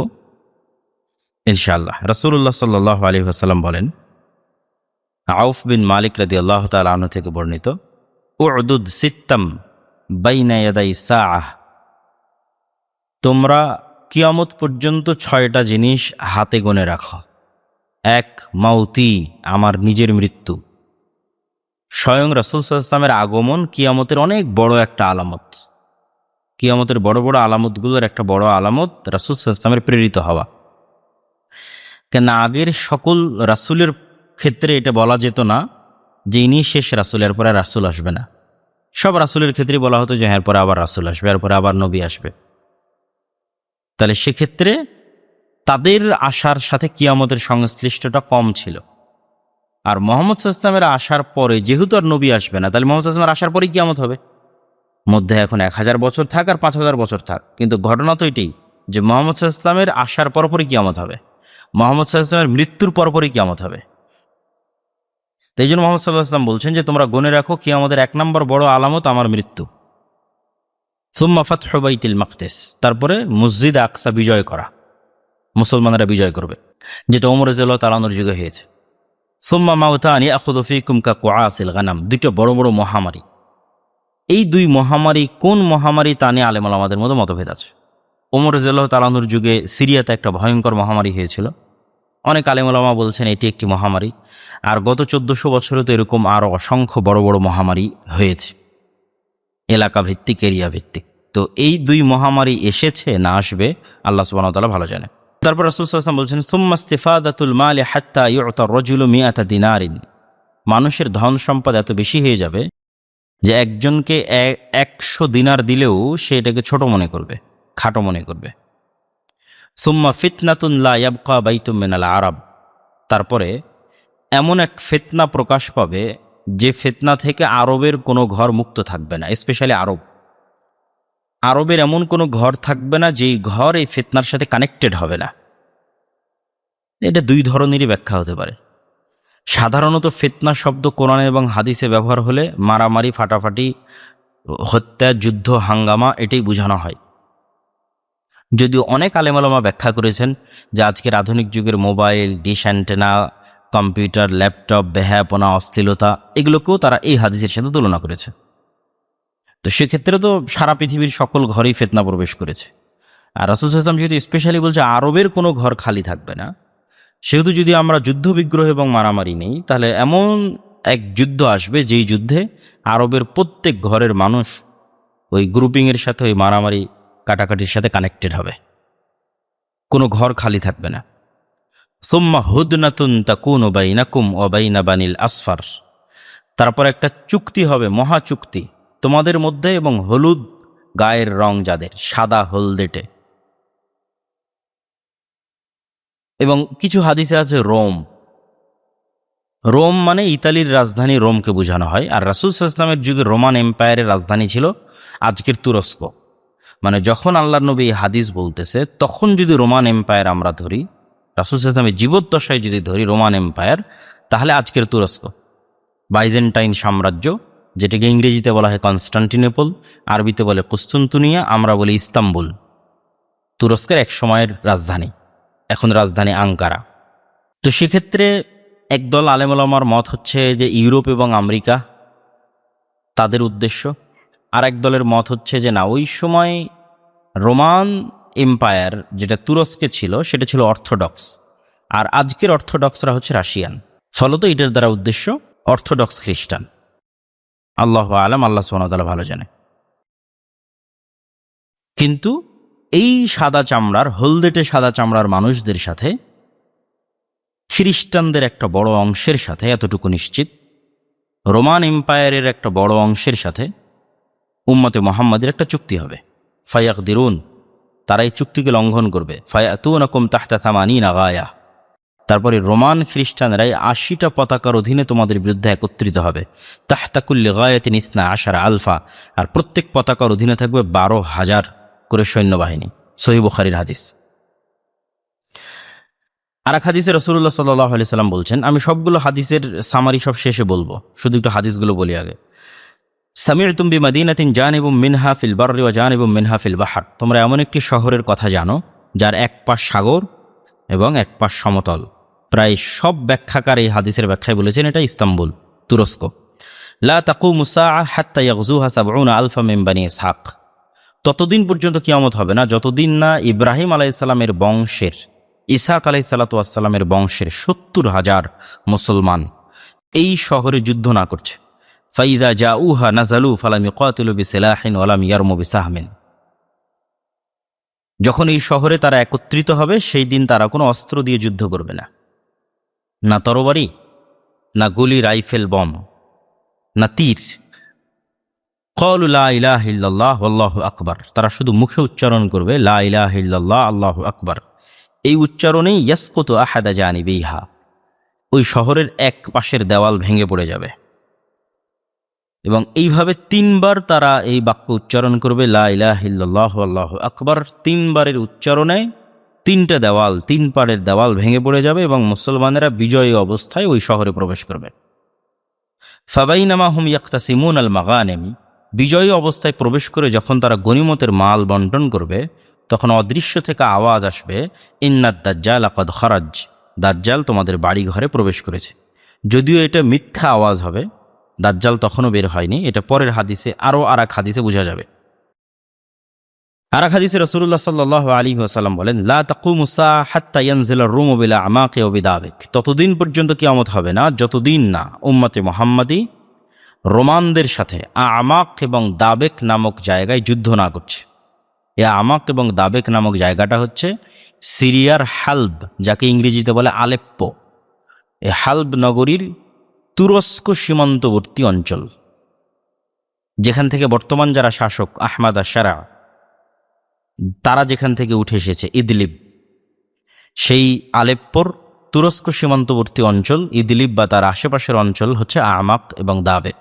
ইনশাআল্লাহ। রাসূলুল্লাহ সাল্লাল্লাহু আলাইহি ওয়াসাল্লাম বলেন, আউফ বিন মালিক রাদিয়াল্লাহু তাআলা আনহু থেকে বর্ণিত, উদুদ সিত্তাম বাইনা ইয়াদাই সাআহ, তোমরা কিয়ামত পর্যন্ত 6টা জিনিস হাতে গোনে রাখো। এক, মাউতি, আমার নিজের মৃত্যু। স্বয়ং রাসূল সাল্লাল্লাহু আলাইহি ওয়াসাল্লামের আগমন কিয়ামতের অনেক বড় একটা আলামত। কিয়ামতের বড় বড় আলামতগুলোর একটা বড় আলামত রাসূল সাল্লাল্লাহু আলাইহি ওয়াসাল্লামের প্রেরিত হওয়া। কেন আগের সকল রাসূলের ক্ষেত্রে এটা বলা যেত না যে ইনি শেষ রাসূল, এরপরে রাসূল আসবে না। সব রাসূলের ক্ষেত্রে বলা হতো যে এরপরে আবার রাসূল আসবে, এরপরে আবার নবী আসবে। তাহলে সেক্ষেত্রে তাদের আসার সাথে কিয়ামতের সংশ্লিষ্টটা কম ছিল। আর মুহাম্মদ সাল্লাল্লাহু আলাইহি ওয়াসাল্লামের আসার পরে যেহেতু আর নবী আসবে না, তাহলে মুহাম্মদ সাল্লাল্লাহু আলাইহি ওয়াসাল্লামের আসার পরেই কিয়ামত হবে। মধ্যে এখন 1000 বছর থাক আর 5000 বছর থাক, কিন্তু ঘটনা তো এটাই যে মুহাম্মদ সাল্লাল্লাহু আলাইহি ওয়াসাল্লামের আসার পরপরই কিয়ামত হবে, মুহাম্মদ সাল্লাল্লাহু আলাইহি ওয়াসাল্লামের মৃত্যুর পরপরই কিয়ামত হবে। তাই জন্য মুহাম্মদ সাল্লাল্লাহু আলাইহি ওয়াসাল্লাম বলছেন যে তোমরা গুনে রাখো কিয়ামতের 1 নম্বর বড় আলামত আমার মৃত্যু। সুম্মা ফাতহু বাইতুল মাকদিস, তারপরে মসজিদ আকসা বিজয় করা, মুসলমানেরা বিজয় করবে, যেটা ওমর রাদিয়াল্লাহু তাআলা আনহুর যুগে হয়েছে। সুম্মা মাউতান ইয়াখুযু ফীকুম কাকুআসিল গানাম, দুটো বড় বড় মহামারী। এই দুই মহামারী কোন মহামারী তা নিয়ে আলেম ওলামাদের মধ্যে মতভেদ আছে। ওমর রাদিয়াল্লাহু তাআলা আনহুর যুগে সিরিয়াতে একটা ভয়ঙ্কর মহামারী হয়েছিল। অনেক আলেম ওলামা বলছেন এটি একটি মহামারী। আর গত 1400 বছরে তো এরকম আরও অসংখ্য বড় বড় মহামারী হয়েছে, এলাকা ভিত্তিক, এরিয়া ভিত্তিক। তো এই দুই মহামারী এসেছে না আসবে আল্লাহ সুবহানাহু ওয়া তাআলা ভালো জানে। তারপর রাসূল সাল্লাল্লাহু আলাইহি ওয়াসাল্লাম বলছেন, সুম্মা ইস্তিফাদাতুল মালি হাত্তা ইউতা রাজুলু মিআতা দিনারিন, মানুষের ধন সম্পদ এত বেশি হয়ে যাবে যে একজনকে 100 দিনার দিলেও সে এটাকে ছোট মনে করবে, খাটো মনে করবে। সুম্মা ফিতনাতুন লা ইয়াবকা বাইতুম মিনাল আরাব, তারপরে এমন এক ফিতনা প্রকাশ পাবে যে ফিতনা থেকে আরবের কোনো ঘর মুক্ত থাকবে না। স্পেশালি আরবের এমন কোনো ঘর থাকবে না যেই ঘর এই ফিতনার সাথে কানেক্টেড হবে না। এটা দুই ধরনেরই ব্যাখ্যা হতে পারে। সাধারণত ফিতনা শব্দ কোরআন এবং হাদিসে ব্যবহার হলে মারামারি, ফাটাফাটি, হত্যা, যুদ্ধ, হাঙ্গামা, এটাই বোঝানো হয়। যদিও অনেক আলেম ওলামা ব্যাখ্যা করেছেন যে আজকের আধুনিক যুগের mobile, dish antenna, computer, laptop, বেহায়াপনা, অশ্লীলতা, এগুলোকেও তারা এই হাদিসের সাথে তুলনা করেছে। তো সেক্ষেত্রে তো সারা পৃথিবীর সকল ঘরেই ফিতনা প্রবেশ করেছে। আর রাসূল সাল্লাল্লাহু আলাইহি ওয়াসাল্লাম যেহেতু স্পেশালি বলছে আরবের কোনো ঘর খালি থাকবে না, সেহেতু যদি আমরা যুদ্ধ বিগ্রহ এবং মারামারি নেই, তাহলে এমন এক যুদ্ধ আসবে যেই যুদ্ধে আরবের প্রত্যেক ঘরের মানুষ ওই গ্রুপিংয়ের সাথে, ওই মারামারি কাটাকাটির সাথে কানেক্টেড হবে, কোনো ঘর খালি থাকবে না। সুম্মা হুদনাতুন তাকুনু বাইনাকুম ওয়া বাইনা বানিল আসফার, তারপর একটা চুক্তি হবে, মহা চুক্তি তোমাদের মধ্যে এবং হলুদ গায়ের রং যাদের, সাদা হলদেটে। এবং কিছু হাদিসে আছে রোম মানে ইতালির রাজধানী রোমকে বোঝানো হয়। আর রাসূল সাল্লাল্লাহু আলাইহি ওয়াসাল্লামের যুগে রোমান এম্পায়ারের রাজধানী ছিল আজকের তুরস্ক। মানে যখন আল্লাহর নবী হাদিস বলতেছে তখন যদি রোমান এম্পায়ার আমরা ধরি, রাসূল সাল্লাল্লাহু আলাইহি ওয়াসাল্লামের জীবদ্দশায় যদি ধরি রোমান এম্পায়ার, তাহলে আজকের তুরস্ক, বাইজেন্টাইন সাম্রাজ্য, যেটাকে ইংরেজিতে বলা হয় কনস্টান্টিনোপল, আরবিতে বলে কুস্তুনতুনিয়া, আমরা বলি ইস্তাম্বুল, তুরস্কের এক সময়ের রাজধানী, এখন রাজধানী আঙ্কারা। তো সেক্ষেত্রে একদল আলেম ওলামার মত হচ্ছে যে ইউরোপ এবং আমেরিকা তাদের উদ্দেশ্য, আর এক দলের মত হচ্ছে যে না, ওই সময় রোমান এম্পায়ার যেটা তুরস্কে ছিল সেটা ছিল অর্থোডক্স, আর আজকের অর্থোডক্সরা হচ্ছে রাশিয়ান। ফলত এটার দ্বারা উদ্দেশ্য অর্থোডক্স খ্রিস্টান। আল্লাহু আলাম, আল্লাহ সুবহানাহু ওয়া তাআলা ভালো জানে। কিন্তু এই সাদা চামড়ার, হলদেটে সাদা চামড়ার মানুষদের সাথে খ্রিস্টানদের একটা বড় অংশের সাথে, এতটুকু নিশ্চিত, রোমান এম্পায়ারের একটা বড় অংশের সাথে উম্মতে মুহাম্মাদের একটা চুক্তি হবে। ফায়াকদিরুন, তারা এই চুক্তিকে লঙ্ঘন করবে। ফায়াতুনাকুম তাহতা থামানিনা গায়া, তারপরে রোমান খ্রিস্টানরাই 80টা পতাকার অধীনে তোমাদের বিরুদ্ধে একত্রিত হবে। তাহতা কুল্লি গায়াতিন ইসনা আশারা আলফা, আর প্রত্যেক পতাকার অধীনে থাকবে 12,000 করে সৈন্যবাহিনী। সহিহ বুখারীর হাদিস। আর এক হাদিসে রাসূলুল্লাহ সাল্লাল্লাহু আলাইহি সাল্লাম বলছেন, আমি সবগুলো হাদিসের সামারি সব শেষে বলবো, শুধু একটু হাদিসগুলো বলি আগে। সামি'তুম বিমাদিনাতিন জানিবুম মিনহা ফিল বাররি ওয়া জানিবুম মিনহা ফিল বাহর, তোমরা এমন একটি শহরের কথা জানো যার এক পাশ সাগর এবং এক পাশ সমতল। প্রায় সব ব্যাখ্যাকার এই হাদিসের ব্যাখ্যায় বলেছেন এটা ইস্তাম্বুল, তুরস্ক। লা তাকুমু সাআ হাত্তা ইয়াগজুহা 70 আলফা মিন বানি ইসহাক, ততদিন পর্যন্ত কিয়ামত হবে না যতদিন না ইব্রাহিম আলাইহিস সালামের বংশের, ইসহাক আলাইহিস সালাতু ওয়াস সালামের বংশের 70,000 মুসলমান এই শহরে যুদ্ধ না করছে। ফাইদা জাউহা নাজালু ফালাম ইউকাতিলু বিসিলাহিন ওয়া লাম ইয়ারমু বিসাহমিন, যখন এই শহরে তারা একত্রিত হবে সেই দিন তারা কোনো অস্ত্র দিয়ে যুদ্ধ করবে না, না তরবারি, না গুলি, রাইফেল, বম, না তীর। ক্বালু লা ইলাহা ইল্লাল্লাহ আল্লাহু আকবার, তারা শুধু মুখে উচ্চারণ করবে লা ইলাহা ইল্লাল্লাহ আল্লাহু আকবার। এই উচ্চারণেই ইয়াসকুতু আহাদা জানিবিহা, ওই শহরের এক পাশের দেওয়াল ভেঙে পড়ে যাবে। এবং এইভাবে 3 বার তারা এই বাক্য উচ্চারণ করবে লা ইলাহা ইল্লাল্লাহু আল্লাহু আকবার। 3 বারের উচ্চারণে 3টা দেওয়াল, 3 পাড়ের দেওয়াল ভেঙে পড়ে যাবে এবং মুসলমানেরা বিজয়ী অবস্থায় ওই শহরে প্রবেশ করবে। ফাবাইনামা হুম ইয়াকতাসিমুন আল মাগানিম, বিজয়ী অবস্থায় প্রবেশ করে যখন তারা গনিমতের মাল বন্টন করবে তখন অদৃশ্য থেকে আওয়াজ আসবে, ইন্নাদ দাজ্জাল লাকাদ খারাজ, দাজ্জাল তোমাদের বাড়ি ঘরে প্রবেশ করেছে। যদিও এটা মিথ্যা আওয়াজ হবে, দাজ্জাল তখনও বের হয়নি, এটা পরের হাদিসে আরও আর এক হাদিসে বোঝা যাবে। আর এক হাদিসে রাসূলুল্লাহ সাল্লাল্লাহু আলাইহি ওয়াসাল্লাম বলেন, লা তাকুমু সাআ হাত্তা ইয়ানজিলা রুমু বিল আমাকি ওয়া বিদাবিক, ততদিন পর্যন্ত কিয়ামত হবে না যতদিন না উম্মতে মুহাম্মাদি রোমানদের সাথে আমাক এবং দাবেক নামক জায়গায় যুদ্ধ না করছে। এ আমাক এবং দাবেক নামক জায়গাটা হচ্ছে সিরিয়ার হালব, যাকে ইংরেজিতে বলে আলেপ্পো। এ হালব নগরীর তুরস্ক সীমান্তবর্তী অঞ্চল, যেখান থেকে বর্তমান যারা শাসক আহমাদ আশ-শারা, তারা যেখান থেকে উঠে এসেছে, ইদলিব, সেই আলেপ্পোর তুরস্ক সীমান্তবর্তী অঞ্চল ইদলিব বা তার আশেপাশের অঞ্চল হচ্ছে আমাক এবং দাবেক।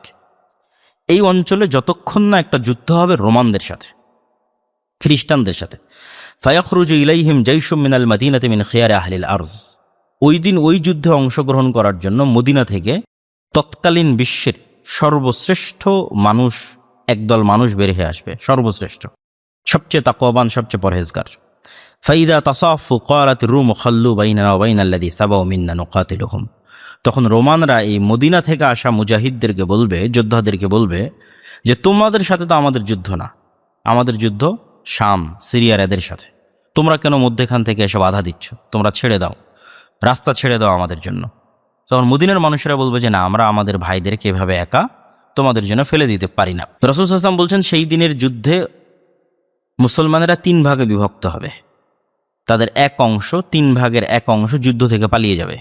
এই অঞ্চলে যতক্ষণ না একটা যুদ্ধ হবে রোমানদের সাথে, খ্রিস্টানদের সাথে, ফায়াখরুজু ইলাইহিম জাইশুম মিনাল মাদিনাতি মিন খিয়ারি আহলিল আরজ, ওই দিন ওই যুদ্ধে অংশগ্রহণ করার জন্য মদিনা থেকে তৎকালীন বিশ্বের সর্বশ্রেষ্ঠ মানুষ, একদল মানুষ বের হয়ে আসবে, সর্বশ্রেষ্ঠ, সবচেয়ে তাকওয়াবান, সবচেয়ে পরহেজগার। ফাইদা তাসাফু ক্বালাত রুম খাল্লু বাইনানা ওয়া বাইনাল্লাযী সাবাউ মিন্না নুকাতিলুহুম, তখন রোমানরা এই মদিনা থেকে আসা মুজাহিদদেরকে বলবে, যোদ্ধাদেরকে বলবে যে তোমাদের সাথে তো আমাদের যুদ্ধ না, আমাদের যুদ্ধ শাম সিরিয়ার এদের সাথে, তোমরা কেন মধ্যেখান থেকে এসে বাধা দিচ্ছ, তোমরা ছেড়ে দাও, রাস্তা ছেড়ে দাও আমাদের জন্য। তখন মদিনার মানুষেরা বলবে যে না, আমরা আমাদের ভাইদেরকে এভাবে একা তোমাদের জন্য ফেলে দিতে পারি না। রাসূল সাল্লাল্লাহু আলাইহি ওয়াসাল্লাম বলছেন সেই দিনের যুদ্ধে মুসলমানেরা 3 ভাগে বিভক্ত হবে, তাদের এক অংশ, 3 ভাগের এক অংশ যুদ্ধ থেকে পালিয়ে যাবে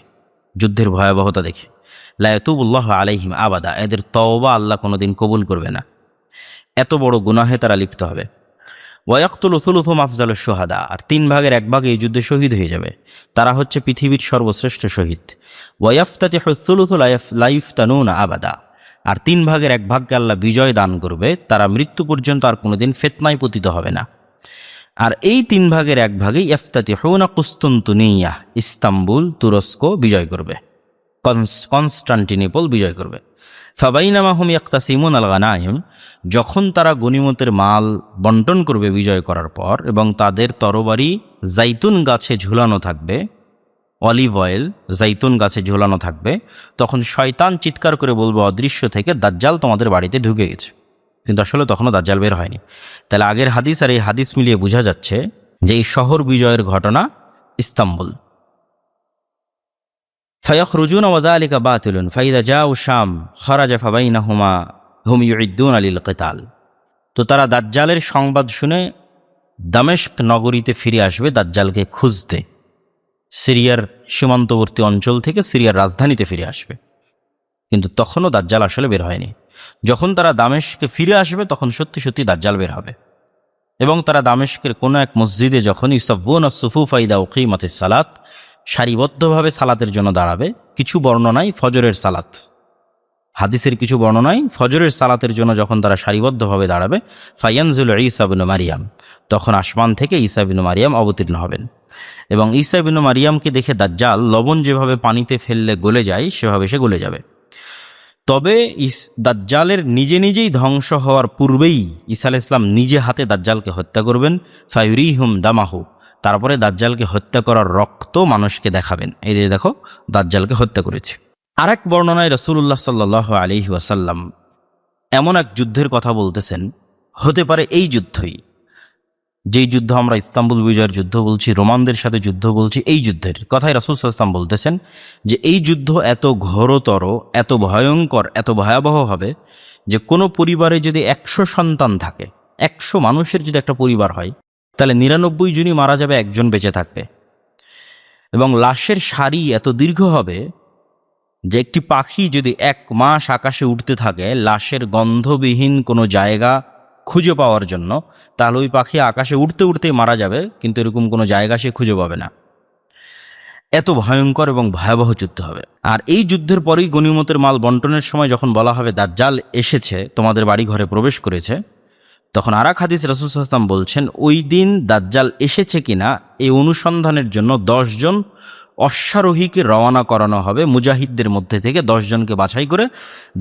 যুদ্ধের ভয়াবহতা দেখে। লা ইয়াতুবুল্লাহু আলাইহিম আবাদা, এদের তওবা আল্লাহ কোনোদিন কবুল করবে না, এত বড় গুনাহে তারা লিপ্ত হবে। ওয়ায়াকতুলু সুলুসুম আফজালুশ শুহাদা, আর 3 ভাগের 1 ভাগ এই যুদ্ধে শহীদ হয়ে যাবে, তারা হচ্ছে পৃথিবীর সর্বশ্রেষ্ঠ শহীদ। ওয়ায়াফতাতিহু সুলুসু লা ইফতানুনা আবাদা, আর 3 ভাগের 1 ভাগকে আল্লাহ বিজয় দান করবে, তারা মৃত্যু পর্যন্ত আর কোনোদিন ফিতনায় পতিত হবে না। আর এই 3 ভাগের 1 ভাগে ইফতাতিহুনা কুস্তুনতুনিয়া, ইস্তাম্বুল তুরস্ক বিজয় করবে, কনস্টান্টিনোপল বিজয় করবে। ফাবাইনামা হুম ইয়াকতাসিমুন আল গানাইম, যখন তারা গনিমতের মাল বন্টন করবে বিজয় করার পর, এবং তাদের তরবারি জাইতুন গাছে ঝুলানো থাকবে, অলিভ অয়েল জাইতুন গাছে ঝুলানো থাকবে, তখন শয়তান চিৎকার করে বলবে অদৃশ্য থেকে, দাজ্জাল তোমাদের বাড়িতে ঢুকে গেছে। কিন্তু আসলে তখনও দাজ্জাল বের হয়নি। তাহলে আগের হাদিস আর এই হাদিস মিলিয়ে বোঝা যাচ্ছে যে এই শহর বিজয়ের ঘটনা ইস্তাম্বুল। ফায়াখরুজুনা ওয়া যালিকা বাতিলুন ফাইদা জাউ শাম খারাজা ফাবাইনাহুমা হুম ইউইদ্দুনা লিল কিতাল, তো তারা দাজ্জালের সংবাদ শুনে দামেস্ক নগরীতে ফিরে আসবে দাজ্জালকে খুঁজতে, সিরিয়ার সীমান্তবর্তী অঞ্চল থেকে সিরিয়ার রাজধানীতে ফিরে আসবে। কিন্তু তখনও দাজ্জাল আসলে বের হয়নি। যখন তারা দামেস্কে ফিরে আসবে তখন সত্যি সত্যি দাজ্জাল বের হবে, এবং তারা দামেস্কের কোনো এক মসজিদে যখন ইউসাফুনা সুফুফা ইদা উকিমাতিস সালাত, সারিবদ্ধভাবে সালাতের জন্য দাঁড়াবে। কিছু বর্ণনায় ফজরের সালাত, হাদিসের কিছু বর্ণনায় ফজরের সালাতের জন্য যখন তারা সারিবদ্ধভাবে দাঁড়াবে, ফায়ানজুল ঈসা ইবনে মারিয়াম, তখন আসমান থেকে ঈসা ইবনে মারিয়াম অবতীর্ণ হবেন, এবং ঈসা ইবনে মারিয়ামকে দেখে দাজ্জাল লবণ যেভাবে পানিতে ফেললে গলে যায় সেভাবে সে গলে যাবে। তবে দাজ্জালের নিজে নিজেই ধ্বংস হওয়ার পূর্বেই ঈসা আলাইহিস সালাম নিজে হাতে দাজ্জালকে হত্যা করবেন। ফায়ুরিহুম দামাহু, তারপরে দাজ্জালকে হত্যা করার রক্ত মানুষকে দেখাবেন, এই যে দেখো দাজ্জালকে হত্যা করেছে। আর এক বর্ণনায় রাসূলুল্লাহ সাল্লাল্লাহু আলাইহি ওয়াসাল্লাম এমন এক যুদ্ধের কথা বলতেছেন, হতে পারে এই যুদ্ধই, যেই যুদ্ধ আমরা ইস্তাম্বুল বিজয়ের যুদ্ধ বলছি, রোমানদের সাথে যুদ্ধ বলছি, এই যুদ্ধের কথাই রাসূল সাল্লাল্লাহু আলাইহি ওয়াসাল্লাম বলতেছেন যে এই যুদ্ধ এত ঘোরতর, এত ভয়ঙ্কর, এত ভয়াবহ হবে যে কোনো পরিবারে যদি 100 সন্তান থাকে, 100 মানুষের যদি একটা পরিবার হয়, তাহলে 99 জনই মারা যাবে, একজন বেঁচে থাকবে। এবং লাশের সারি এত দীর্ঘ হবে যে একটি পাখি যদি 1 মাস আকাশে উঠতে থাকে লাশের গন্ধবিহীন কোনো জায়গা খুঁজে পাওয়ার জন্য, তাহলে ওই পাখি আকাশে উঠতে উঠতেই মারা যাবে, কিন্তু এরকম কোনো জায়গা সে খুঁজে পাবে না। এত ভয়ঙ্কর এবং ভয়াবহ যুদ্ধ হবে। আর এই যুদ্ধের পরেই গনিমতের মাল বন্টনের সময় যখন বলা হবে দাজ্জাল এসেছে, তোমাদের বাড়ি ঘরে প্রবেশ করেছে, তখন আর এক হাদিস রাসূল সাল্লাল্লাহু আলাইহি ওয়াসাল্লাম বলছেন ওই দিন দাজ্জাল এসেছে কিনা এই অনুসন্ধানের জন্য 10 জন অশ্বারোহীকে রওনা করানো হবে, মুজাহিদদের মধ্যে থেকে 10 জনকে বাছাই করে,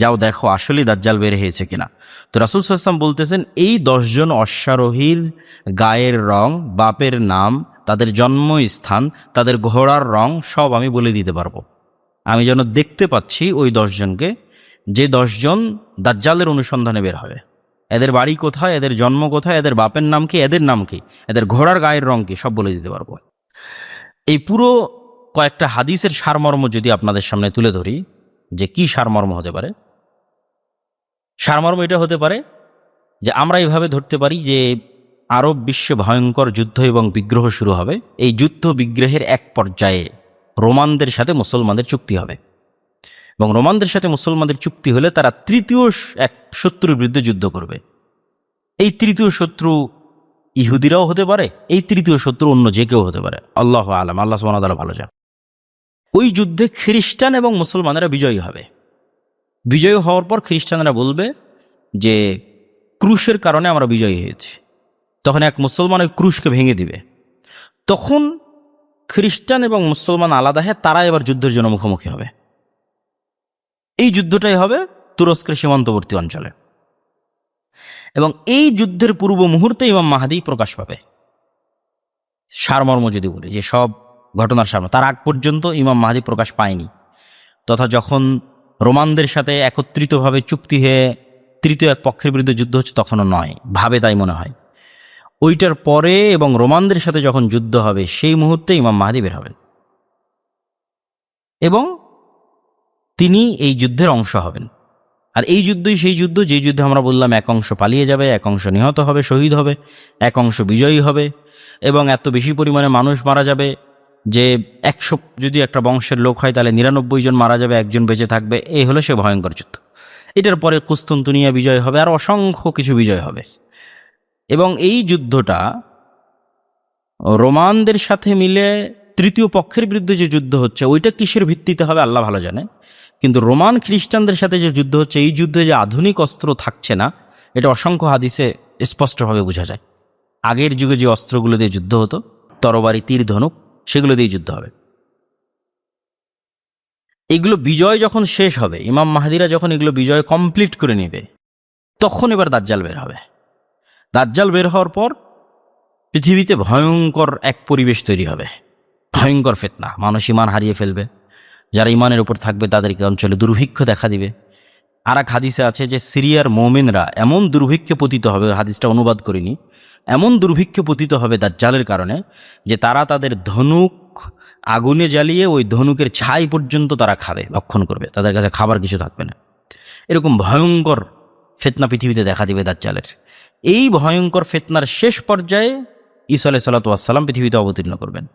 যাও দেখো আসলেই দাজ্জাল বের হয়েছে কিনা। তো রাসূল সাল্লাল্লাহু আলাইহি ওয়াসাল্লাম বলতেছেন এই 10 জন অশ্বারোহীর গায়ের রং, বাপের নাম, তাদের জন্মস্থান, তাদের ঘোড়ার রং সব আমি বলে দিতে পারবো। আমি যেন দেখতে পাচ্ছি ওই 10 জনকে, যে 10 জন দাজ্জালের অনুসন্ধানে বের হবে। এদের বাড়ি কোথায়, এদের জন্ম কোথায়, এদের বাপের নাম কি, এদের নাম কি, এদের ঘোড়ার গায়ের রং কি, সব বলে দিতে পারবো। এই পুরো কয়েকটা হাদিসের সারমর্ম যদি আপনাদের সামনে তুলে ধরি, যে কি সারমর্ম হতে পারে। সারমর্ম এটা হতে পারে যে আমরা এইভাবে ধরতে পারি যে আরব বিশ্বে ভয়ঙ্কর যুদ্ধ এবং বিগ্রহ শুরু হবে। এই যুদ্ধ বিগ্রহের এক পর্যায়ে রোমানদের সাথে মুসলমানদের চুক্তি হবে, এবং রোমানদের সাথে মুসলমানদের চুক্তি হলে তারা তৃতীয় এক শত্রুর বিরুদ্ধে যুদ্ধ করবে। এই তৃতীয় শত্রু ইহুদিরাও হতে পারে, এই তৃতীয় শত্রু অন্য যে কেউ হতে পারে, আল্লাহু আলাম, আল্লাহ সুবহানাহু ওয়া তাআলা ভালো জানেন। ওই যুদ্ধে খ্রিস্টান এবং মুসলমানেরা বিজয়ী হবে। বিজয়ী হওয়ার পর খ্রিস্টানরা বলবে যে ক্রুশের কারণে আমরা বিজয়ী হয়েছি। তখন এক মুসলমান ওই ক্রুশকে ভেঙে দিবে। তখন খ্রিস্টান এবং মুসলমান আলাদা হয়ে তারা এবার যুদ্ধের জন্য মুখোমুখি হবে। এই যুদ্ধটাই হবে তুরস্কের সীমান্তবর্তী অঞ্চলে, এবং এই যুদ্ধের পূর্ব মুহূর্তে ইমাম মাহদী প্রকাশ পাবে। সারমর্ম যদি বলি, যে সব ঘটনার সামনে, তার আগ পর্যন্ত ইমাম মাহদী প্রকাশ পায়নি, তথা যখন রোমানদের সাথে একত্রিতভাবে চুক্তি হয়ে তৃতীয় এক পক্ষের বিরুদ্ধে যুদ্ধ হচ্ছে তখনও নয়, ভাবে তাই মনে হয়। ওইটার পরে এবং রোমানদের সাথে যখন যুদ্ধ হবে সেই মুহূর্তে ইমাম মাহদী বের হবেন, এবং তিনি এই যুদ্ধের অংশ হবেন। আর এই যুদ্ধই সেই যুদ্ধ, যে যুদ্ধে আমরা বললাম এক অংশ পালিয়ে যাবে, এক অংশ নিহত হবে, শহীদ হবে, এক অংশ বিজয়ী হবে, এবং এত বেশি পরিমাণে মানুষ মারা যাবে যে 100 যদি একটা বংশের লোক হয় তাহলে 99 জন মারা যাবে, একজন বেঁচে থাকবে। এই হলো সে ভয়ঙ্কর যুদ্ধ। এটার পরে কুস্তুনতুনিয়া বিজয় হবে, আর অসংখ্য কিছু বিজয় হবে। এবং এই যুদ্ধটা রোমানদের সাথে মিলে তৃতীয় পক্ষের বিরুদ্ধে যে যুদ্ধ হচ্ছে ওইটা কিসের ভিত্তিতে হবে আল্লাহ ভালো জানে, কিন্তু রোমান খ্রিস্টানদের সাথে যে যুদ্ধ হচ্ছে এই যুদ্ধে যে আধুনিক অস্ত্র থাকছে না, এটা অসংখ্য হাদিসে স্পষ্টভাবে বোঝা যায়। আগের যুগে যে অস্ত্রগুলো দিয়ে যুদ্ধ হতো, তরবারি, তীর, ধনুক, সেগুলো দিয়ে যুদ্ধ হবে। এগুলো বিজয় যখন শেষ হবে, ইমাম মাহদীরা যখন এগুলো বিজয় কমপ্লিট করে নেবে, তখন এবার দাজ্জাল বের হবে। দাজ্জাল বের হওয়ার পর পৃথিবীতে ভয়ঙ্কর এক পরিবেশ তৈরি হবে, ভয়ঙ্কর ফিতনা, মানুষ ইমান হারিয়ে ফেলবে। যারা ইমানের উপর থাকবে তাদেরকে অঞ্চলে দুর্ভিক্ষ দেখা দিবে। আর এক হাদিসে আছে যে সিরিয়ার মোমেনরা এমন দুর্ভিক্ষে পতিত হবে, হাদিসটা অনুবাদ করিনি, এমন দুর্ভিক্ষে পতিত হবে দাজ্জালের কারণে যে তারা তাদের ধনুক আগুনে জ্বালিয়ে ওই ধনুকের ছাই পর্যন্ত তারা খাবে, ভক্ষণ করবে, তাদের কাছে খাবার কিছু থাকবে না। এরকম ভয়ঙ্কর ফিতনা পৃথিবীতে দেখা দিবে দাজ্জালের। এই ভয়ঙ্কর ফিতনার শেষ পর্যায়ে ঈসা আলাইহিস সালাতু ওয়াস সালাম পৃথিবীতে অবতীর্ণ করবেন।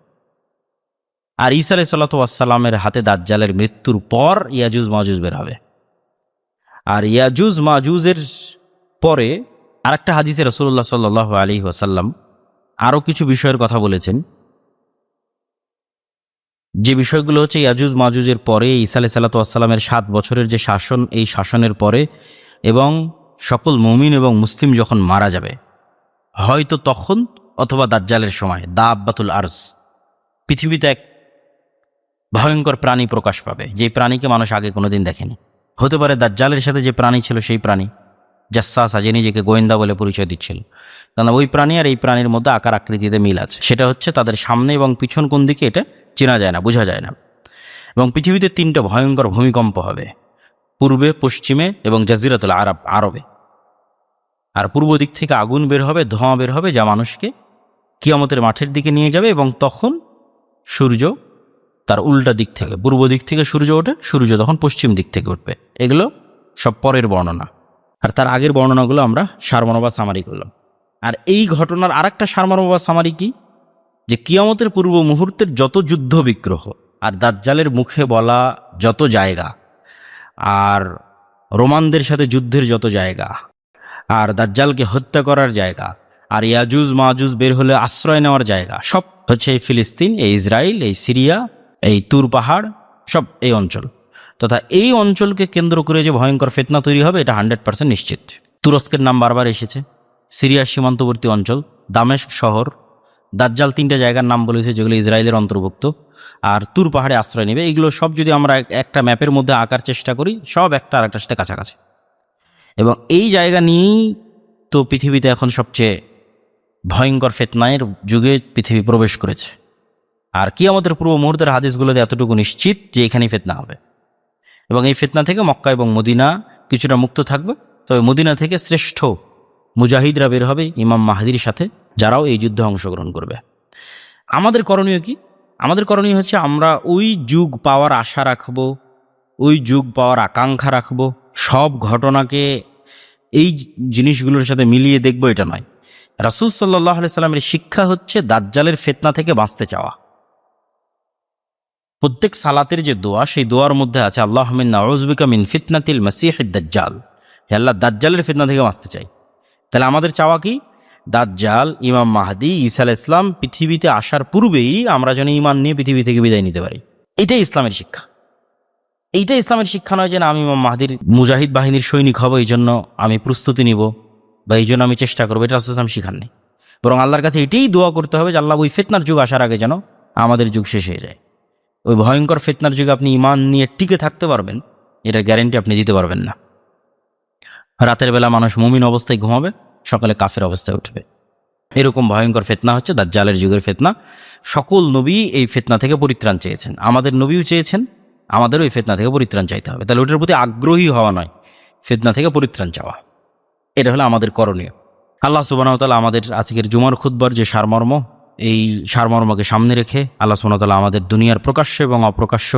আর ঈসা আলাইহিস সালাতু ওয়াস সালামের হাতে দাজ্জালের মৃত্যুর পর ইয়াজুজ মাজুজ বের হবে। আর ইয়াজুজ মাজুজের পরে আরেকটা হাদিসে রাসূলুল্লাহ সাল্লাল্লাহু আলাইহি ওয়াসাল্লাম আরও কিছু বিষয়ের কথা বলেছেন, যে বিষয়গুলো হচ্ছে ইয়াজুজ মাজুজের পরে ঈসা আলাইহিস সালাতু ওয়াস সালামের 7 বছরের যে শাসন, এই শাসনের পরে এবং সকল মুমিন এবং মুসলিম যখন মারা যাবে, হয়তো তখন অথবা দাজ্জালের সময় দাব্বাতুল আরজ, পৃথিবীতে এক ভয়ঙ্কর প্রাণী প্রকাশ পাবে, যে প্রাণীকে মানুষ আগে কোনোদিন দেখেনি। হতে পারে দাজ্জালের সাথে যে প্রাণী ছিল সেই প্রাণী, জাসসাস, যে নিজেকে গোয়েন্দা বলে পরিচয় দিচ্ছিল, কারণ ওই প্রাণী আর এই প্রাণীর মধ্যে আকার আকৃতিতে মিল আছে। সেটা হচ্ছে তাদের সামনে এবং পিছন কোন দিকে এটা চেনা যায় না, বোঝা যায় না। এবং পৃথিবীতে 3টা ভয়ঙ্কর ভূমিকম্প হবে, পূর্বে, পশ্চিমে এবং জাজিরাতুল আরবে। আর পূর্ব দিক থেকে আগুন বের হবে, ধোঁয়া বের হবে, যা মানুষকে কিয়ামতের মাঠের দিকে নিয়ে যাবে। এবং তখন সূর্য তার উল্টা দিক থেকে, পূর্ব দিক থেকে সূর্য ওঠে, সূর্য তখন পশ্চিম দিক থেকে উঠবে। এগুলো সব পরের বর্ণনা, আর তার আগের বর্ণনাগুলো আমরা সারমর্ম বা সামারি করলাম। আর এই ঘটনার আরেকটা সারমর্ম বা সামারি কি, যে কিয়ামতের পূর্ব মুহূর্তের যত যুদ্ধ বিগ্রহ আর দাজ্জালের মুখে বলা যত জায়গা, আর রোমানদের সাথে যুদ্ধের যত জায়গা, আর দাজ্জালকে হত্যা করার জায়গা, আর ইয়াজুজ মাজুজ বের হলে আশ্রয় নেওয়ার জায়গা, সব হচ্ছে এই ফিলিস্তিন, এই ইসরায়েল, এই সিরিয়া, এই তুর পাহাড়, সব এই অঞ্চল। তথা এই অঞ্চলকে কেন্দ্র করে যে ভয়ঙ্কর ফিতনা তৈরি হবে এটা 100% নিশ্চিত। তুরস্কের নাম বারবার এসেছে, সিরিয়ার সীমান্তবর্তী অঞ্চল, দামেস্ক শহর, দাজ্জাল 3টা জায়গার নাম বলেছে যেগুলো ইসরায়েলের অন্তর্ভুক্ত, আর তুর পাহাড়ে আশ্রয় নেবে। এগুলো সব যদি আমরা একটা ম্যাপের মধ্যে আঁকার চেষ্টা করি, সব একটা আরেকটার সাথে কাছাকাছি। এবং এই জায়গা নিয়েই তো পৃথিবীতে এখন সবচেয়ে ভয়ঙ্কর ফিতনার যুগে পৃথিবী প্রবেশ করেছে। আর কিয়ামতের পূর্ব মুহূর্তের হাদিসগুলোতে এতটুকু নিশ্চিত যে এখানেই ফিতনা হবে, এবং এই ফিতনা থেকে মক্কা এবং মদিনা কিছুটা মুক্ত থাকবে। তবে মদিনা থেকে শ্রেষ্ঠ মুজাহিদরা বের হবে ইমাম মাহদির সাথে, যারাও এই যুদ্ধে অংশগ্রহণ করবে। আমাদের করণীয় কি? আমাদের করণীয় হচ্ছে আমরা ওই যুগ পাওয়ার আশা রাখবো, ওই যুগ পাওয়ার আকাঙ্ক্ষা রাখবো। সব ঘটনাকে এই জিনিসগুলোর সাথে মিলিয়ে দেখবো এটা নয়। রাসূল সাল্লাল্লাহু আলাইহি সাল্লামের শিক্ষা হচ্ছে দাজ্জালের ফিতনা থেকে বাঁচতে চাওয়া। প্রত্যেক সালাতের যে দোয়া, সেই দোয়ার মধ্যে আছে আল্লাহুম্মা ইন্না আউযুবিকা মিন ফিতনাতিল মাসীহিদ দাজ্জাল। হে আল্লাহ, দাজ্জালের ফিতনা থেকে বাঁচতে চাই। তাহলে আমাদের চাওয়া কি? দাজ্জাল, ইমাম মাহদি, ঈসা আলাইহিস সালাম পৃথিবীতে আসার পূর্বেই আমরা যেন ঈমান নিয়ে পৃথিবী থেকে বিদায় নিতে পারি। এটাই ইসলামের শিক্ষা। এইটা ইসলামের শিক্ষা নয় যে না, আমি ইমাম মাহদির মুজাহিদ বাহিনীর সৈনিক হব, এই জন্য আমি প্রস্তুতি নিব বা এই জন্য আমি চেষ্টা করবো। এটা রাসূল সাল্লাল্লাহু আলাইহি ওয়াসাল্লাম শিখাননি। বরং আল্লাহর কাছে এটাই দোয়া করতে হবে যে আল্লাহ, ওই ফিতনার যুগ আসার আগে যেন আমাদের যুগ শেষ হয়ে যায়। ওই ভয়ঙ্কর ফিতনার যুগে আপনি ঈমান নিয়ে টিকে থাকতে পারবেন, এটার গ্যারেন্টি আপনি দিতে পারবেন না। রাতের বেলা মানুষ মুমিন অবস্থায় ঘুমাবে, সকালে কাফের অবস্থায় উঠবে। এরকম ভয়ঙ্কর ফিতনা হচ্ছে দাজ্জালের যুগের ফিতনা। সকল নবী এই ফিতনা থেকে পরিত্রাণ চেয়েছেন, আমাদের নবীও চেয়েছেন, আমাদেরও এই ফিতনা থেকে পরিত্রাণ চাইতে হবে। তাহলে ওটার প্রতি আগ্রহী হওয়া নয়, ফিতনা থেকে পরিত্রাণ চাওয়া, এটা হলো আমাদের করণীয়। আল্লাহ সুবহানাহু ওয়া তাআলা আমাদের আজকের জুমার খুতবার যে সারমর্ম, এই সারমর্মকে সামনে রেখে আল্লাহ সুবহানাহু ওয়া তাআলা আমাদের দুনিয়ার প্রকাশ্য এবং অপ্রকাশ্য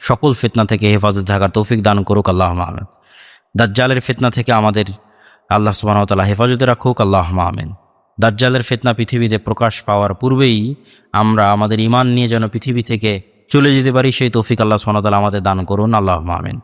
সকল ফিতনা থেকে হেফাজত থাকার তৌফিক দান করুক, আল্লাহুম্মা আমিন। দাজ্জালের ফিতনা থেকে আমাদের আল্লাহ সুবহানাহু ওয়া তাআলা হেফাজতে রাখুক, আল্লাহুম্মা আমিন। দাজ্জালের ফিতনা পৃথিবীতে প্রকাশ পাওয়ার পূর্বেই আমরা আমাদের ঈমান নিয়ে যেন পৃথিবী থেকে চলে যেতে পারি, সেই তৌফিক আল্লাহ সুবহানাহু ওয়া তাআলা আমাদের দান করুন, আল্লাহুম্মা আমিন।